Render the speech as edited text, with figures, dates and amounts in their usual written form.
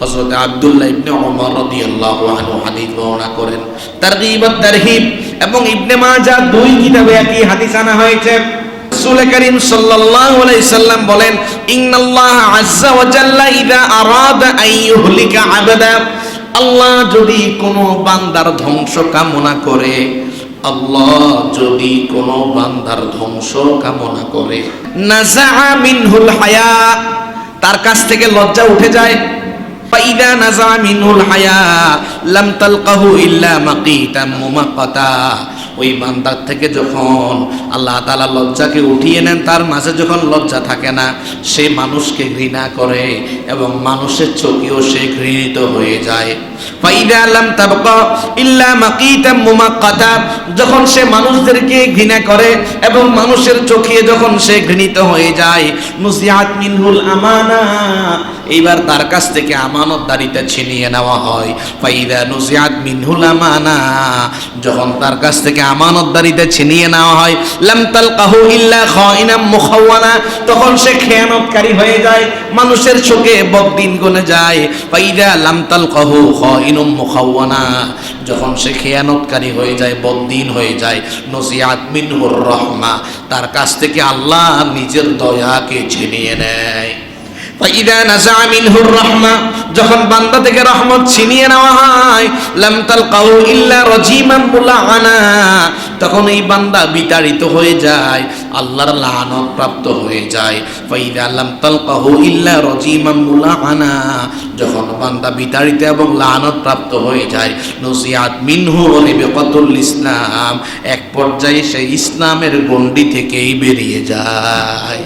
হযরত আব্দুল্লাহ ইবনে ওমর রাদিয়াল্লাহু আনহু হাদিস বর্ণনা করেন। তারগীব ওয়া তারহিব এবং ইবনে মাজাহ দুই কিতাবে একই হাদিস আনা হয়েছে। রাসূল করিম সাল্লাল্লাহু আলাইহি সাল্লাম বলেন, ইন্নাল্লাহ আযজা ওয়া জাল্লা ইযা আরাদা আন ইউহলিকা আবদা, আল্লাহ যদি কোনো বান্দার ধ্বংস কামনা করে, আল্লাহ যদি কোনো বান্দার ধ্বংস কামনা করে, নাযাআ মিনহুল হায়া, তার কাছ থেকে লজ্জা উঠে যায়। ফাইদা নাযাআ মিনহুল হায়া লাম তালকাহু ইল্লা মাকিতাম মুমাক্কাতা, ওই বান্দার থেকে যখন আল্লাহ তাআলা লজ্জাকে উঠিয়ে নেন, তার মাঝে যখন লজ্জা থাকে না, সে মানুষকে ঘৃণা করে এবং মানুষের চোখেও সে ঘৃণিত হয়ে যায়। ফাইদা লাম তাবকা ইল্লা মাকিতাম মুমাক্কাতা, যখন সে মানুষদেরকে ঘৃণা করে এবং মানুষের চোখে যখন সে ঘৃণিত হয়ে যায়, নুসিআত মিনহুল আমানা, এইবার তার কাছ থেকে আমানতদারিতা ছিনিয়ে নেওয়া হয়। ফাইদা নুসিআত মিনহুল আমানা, যখন তার কাছ থেকে আমানতদারিতা ছিনিয়ে নেওয়া হয়, লাম তালকাহু ইল্লা খাইনাম মুখাওয়ানা, তখন সে খেয়ানতকারী হয়ে যায়, মানুষের চোখে বদদিন গুনে যায়। ফাইদা লাম তালকাহু খাইনুম মুখাওয়ানা, যখন সে খেয়ানতকারী হয়ে যায়, বদদিন হয়ে যায়, নুসিআত মিনহুর রাহমা, তার কাছ থেকে আল্লাহ নিজের দয়াকে ছিনিয়ে নেয়। ফাইদা নাযাআ মিনহুর রাহমা, যখন বান্দা থেকে রহমত ছিনিয়ে নেওয়া হয়, লাম তালকাহু ইল্লা রাজিমান মুলাআনা, তখন এই বান্দা বিতাড়িত হয়ে যায়, আল্লাহর লানত প্রাপ্ত হয়ে যায়। ফাইদা লাম তালকাহু ইল্লা রাজিমান মুলাআনা, যখন বান্দা বিতাড়িত এবং লানত প্রাপ্ত হয়ে যায়, নুসিআত মিনহু রিবকাতুল ইসলাম, এক পর্যায়ে সে ইসলামের গণ্ডি থেকেই বেরিয়ে যায়।